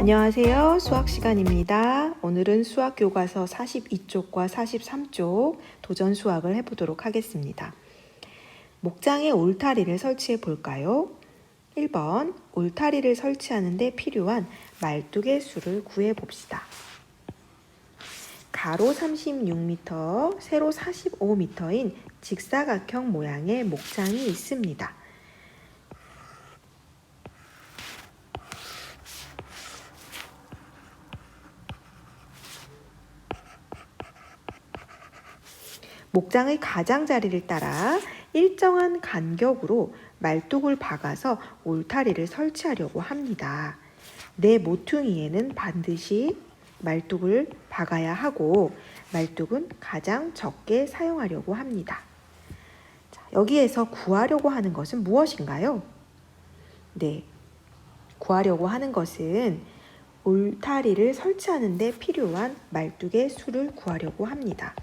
안녕하세요. 수학 시간입니다. 오늘은 수학 교과서 42쪽과 43쪽 도전 수학을 해보도록 하겠습니다. 목장에 울타리를 설치해 볼까요? 1번 울타리를 설치하는 데 필요한 말뚝의 수를 구해 봅시다. 가로 36m, 세로 45m인 직사각형 모양의 목장이 있습니다. 목장의 가장자리를 따라 일정한 간격으로 말뚝을 박아서 울타리를 설치하려고 합니다. 내 모퉁이에는 반드시 말뚝을 박아야 하고 말뚝은 가장 적게 사용하려고 합니다. 여기에서 구하려고 하는 것은 무엇인가요? 네, 구하려고 하는 것은 울타리를 설치하는 데 필요한 말뚝의 수를 구하려고 합니다.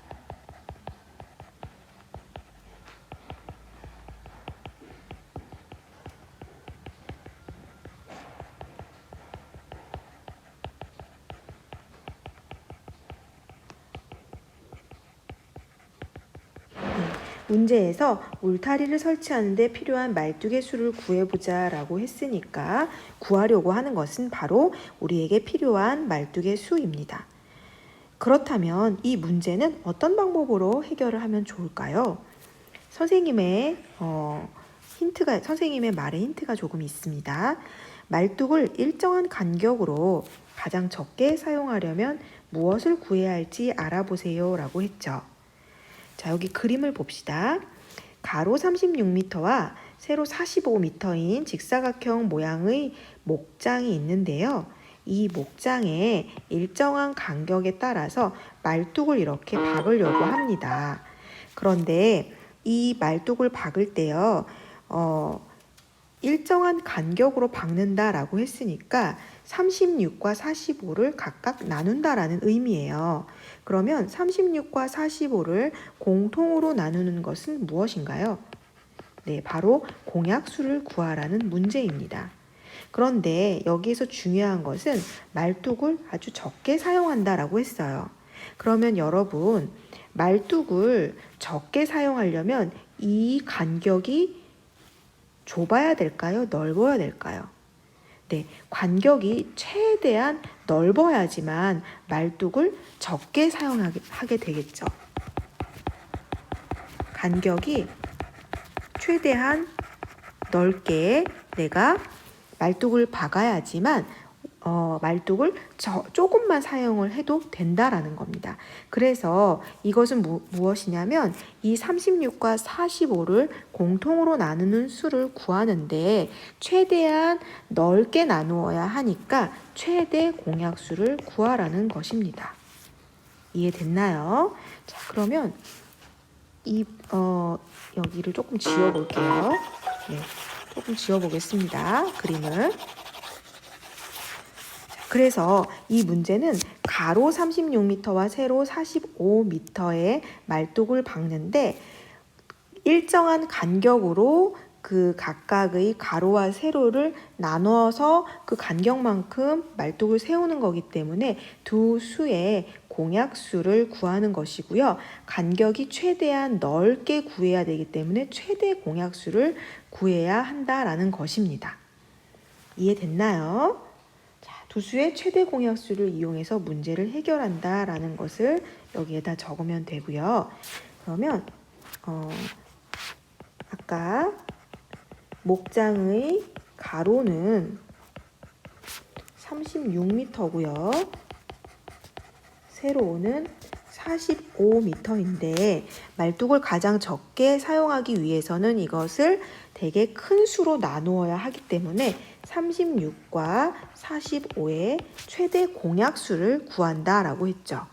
문제에서 울타리를 설치하는 데 필요한 말뚝의 수를 구해보자 라고 했으니까 구하려고 하는 것은 바로 우리에게 필요한 말뚝의 수입니다. 그렇다면 이 문제는 어떤 방법으로 해결을 하면 좋을까요? 선생님의 말에 힌트가 조금 있습니다. 말뚝을 일정한 간격으로 가장 적게 사용하려면 무엇을 구해야 할지 알아보세요 라고 했죠. 자, 여기 그림을 봅시다. 가로 36m와 세로 45m인 직사각형 모양의 목장이 있는데요. 이 목장에 일정한 간격에 따라서 말뚝을 이렇게 박으려고 합니다. 그런데 이 말뚝을 박을 때요, 일정한 간격으로 박는다라고 했으니까 36과 45를 각각 나눈다라는 의미예요. 그러면 36과 45를 공통으로 나누는 것은 무엇인가요? 네, 바로 공약수를 구하라는 문제입니다. 그런데 여기에서 중요한 것은 말뚝을 아주 적게 사용한다라고 했어요. 그러면 여러분, 말뚝을 적게 사용하려면 이 간격이 좁아야 될까요? 넓어야 될까요? 네, 간격이 최대한 넓어야지만 말뚝을 적게 사용하게 되겠죠. 간격이 최대한 넓게 내가 말뚝을 박아야지만 말뚝을 조금만 사용을 해도 된다라는 겁니다. 그래서 이것은 무엇이냐면 이 36과 45를 공통으로 나누는 수를 구하는데 최대한 넓게 나누어야 하니까 최대 공약수를 구하라는 것입니다. 이해됐나요? 자, 그러면 여기를 조금 지워볼게요. 네, 조금 지워보겠습니다. 그림을. 그래서 이 문제는 가로 36m와 세로 45m의 말뚝을 박는데 일정한 간격으로 그 각각의 가로와 세로를 나눠서 그 간격만큼 말뚝을 세우는 거기 때문에 두 수의 공약수를 구하는 것이고요. 간격이 최대한 넓게 구해야 되기 때문에 최대 공약수를 구해야 한다라는 것입니다. 이해됐나요? 두 수의 최대 공약수를 이용해서 문제를 해결한다라는 것을 여기에다 적으면 되고요. 그러면 아까 목장의 가로는 36m고요. 세로는 45m인데 말뚝을 가장 적게 사용하기 위해서는 이것을 되게 큰 수로 나누어야 하기 때문에 36과 45의 최대 공약수를 구한다라고 했죠.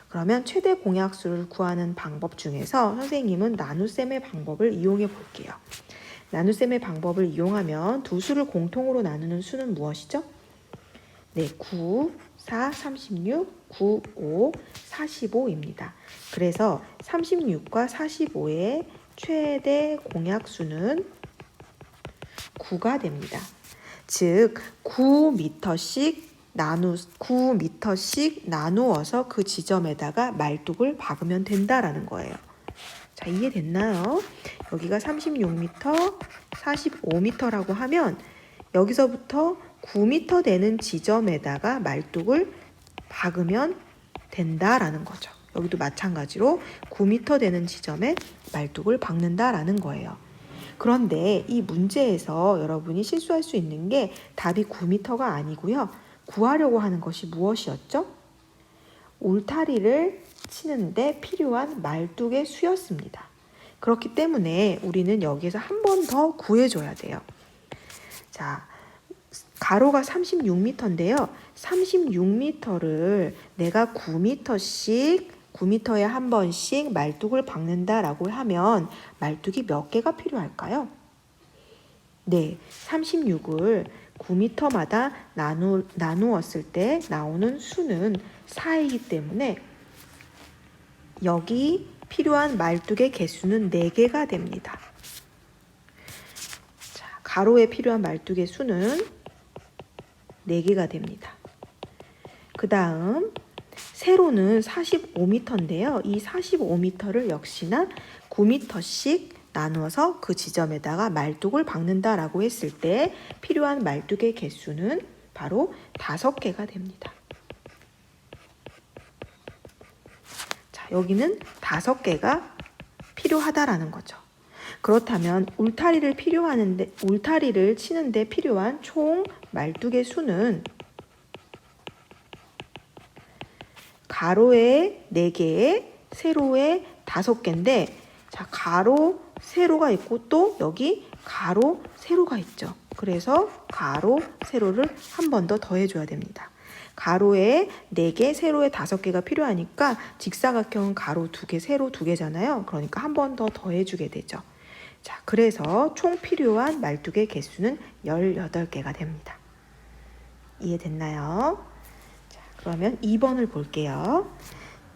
그러면 최대 공약수를 구하는 방법 중에서 선생님은 나눗셈의 방법을 이용해 볼게요. 나눗셈의 방법을 이용하면 두 수를 공통으로 나누는 수는 무엇이죠? 네, 9, 4, 36, 9, 5, 45입니다. 그래서 36과 45의 최대 공약수는 9가 됩니다. 즉 9m씩 9m씩 나누어서 그 지점에다가 말뚝을 박으면 된다라는 거예요. 자, 이해됐나요? 여기가 36m, 45m라고 하면 여기서부터 9m 되는 지점에다가 말뚝을 박으면 된다라는 거죠. 여기도 마찬가지로 9m 되는 지점에 말뚝을 박는다라는 거예요. 그런데 이 문제에서 여러분이 실수할 수 있는 게 답이 9m가 아니고요. 구하려고 하는 것이 무엇이었죠? 울타리를 치는데 필요한 말뚝의 수였습니다. 그렇기 때문에 우리는 여기에서 한 번 더 구해줘야 돼요. 자, 가로가 36m인데요. 36m를 내가 9m에 한 번씩 말뚝을 박는다라고 하면 말뚝이 몇 개가 필요할까요? 네, 36을 9m마다 나누었을 때 나오는 수는 4이기 때문에 여기 필요한 말뚝의 개수는 4개가 됩니다. 자, 가로에 필요한 말뚝의 수는 4개가 됩니다. 그 다음 세로는 45m인데요. 이 45m를 역시나 9m씩 나누어서 그 지점에다가 말뚝을 박는다라고 했을 때 필요한 말뚝의 개수는 바로 5개가 됩니다. 자, 여기는 5개가 필요하다라는 거죠. 그렇다면 울타리를 치는데 필요한 총 말뚝의 수는 가로에 4개, 세로에 5개인데, 자, 가로, 세로가 있고 또 여기 가로, 세로가 있죠. 그래서 가로, 세로를 한 번 더 더해줘야 됩니다. 가로에 4개, 세로에 5개가 필요하니까 직사각형은 가로 2개, 세로 2개잖아요. 그러니까 한 번 더 더해주게 되죠. 자, 그래서 총 필요한 말뚝의 개수는 18개가 됩니다. 이해됐나요? 자, 그러면 2번을 볼게요.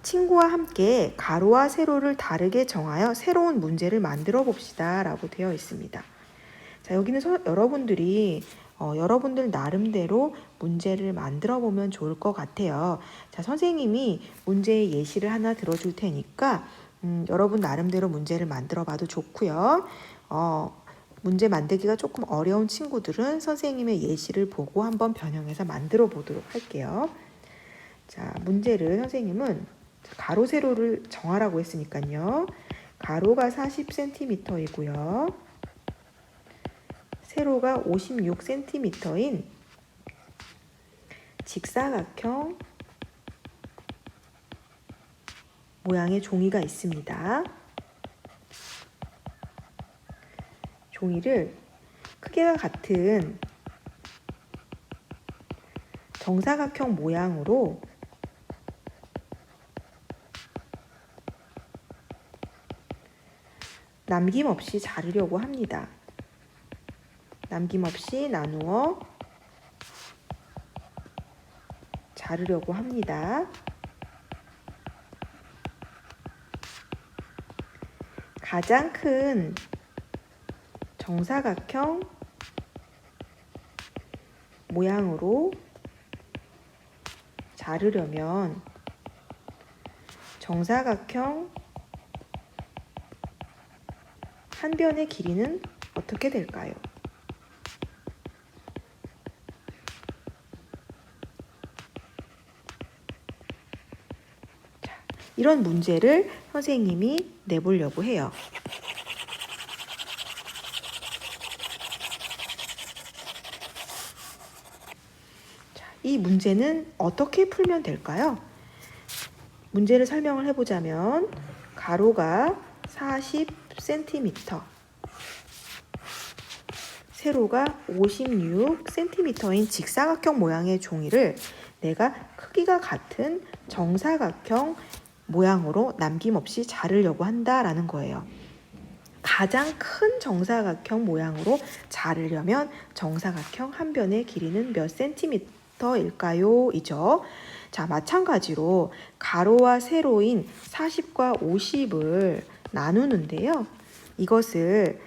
친구와 함께 가로와 세로를 다르게 정하여 새로운 문제를 만들어 봅시다 라고 되어 있습니다. 자, 여기는 여러분들이 여러분들 나름대로 문제를 만들어 보면 좋을 것 같아요. 자, 선생님이 문제의 예시를 하나 들어줄 테니까 여러분 나름대로 문제를 만들어 봐도 좋고요. 문제 만들기가 조금 어려운 친구들은 선생님의 예시를 보고 한번 변형해서 만들어 보도록 할게요. 자, 문제를 선생님은 가로 세로를 정하라고 했으니까요. 가로가 40cm이고요. 세로가 56cm인 직사각형 모양의 종이가 있습니다. 종이를 크기가 같은 정사각형 모양으로 남김없이 자르려고 합니다. 남김없이 나누어 자르려고 합니다. 가장 큰 정사각형 모양으로 자르려면 정사각형 한 변의 길이는 어떻게 될까요? 자, 이런 문제를 선생님이 내보려고 해요. 자, 이 문제는 어떻게 풀면 될까요? 문제를 설명을 해보자면 가로가 40cm, 세로가 56cm인 직사각형 모양의 종이를 내가 크기가 같은 정사각형 모양으로 남김없이 자르려고 한다라는 거예요. 가장 큰 정사각형 모양으로 자르려면 정사각형 한 변의 길이는 몇 cm일까요? 이죠. 자, 마찬가지로 가로와 세로인 40과 50을 나누는데요. 이것을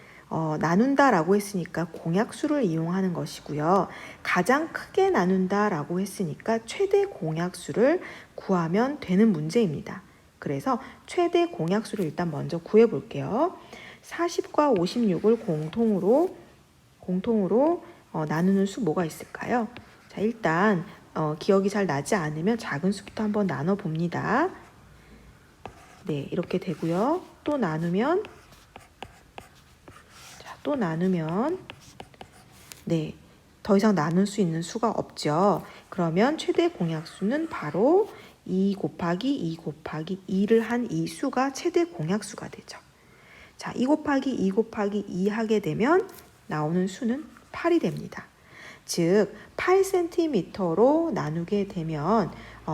나눈다라고 했으니까 공약수를 이용하는 것이고요. 가장 크게 나눈다라고 했으니까 최대 공약수를 구하면 되는 문제입니다. 그래서 최대 공약수를 일단 먼저 구해 볼게요. 40과 56을 공통으로 나누는 수 뭐가 있을까요? 자, 일단 기억이 잘 나지 않으면 작은 수부터 한번 나눠 봅니다. 네, 이렇게 되고요. 또 나누면 네, 더 이상 나눌 수 있는 수가 없죠. 그러면 최대 공약수는 바로 2 곱하기 2 곱하기 2를 한 이 수가 최대 공약수가 되죠. 자, 2 곱하기 2 곱하기 2 하게 되면 나오는 수는 8이 됩니다. 즉 8cm로 나누게 되면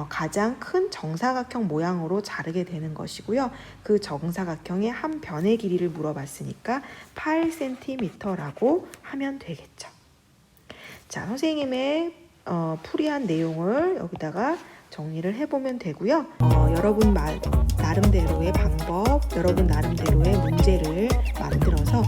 가장 큰 정사각형 모양으로 자르게 되는 것이고요. 그 정사각형의 한 변의 길이를 물어봤으니까 8cm라고 하면 되겠죠. 자, 선생님의 풀이한 내용을 여기다가 정리를 해보면 되고요. 여러분 나름대로의 방법, 여러분 나름대로의 문제를 만들어서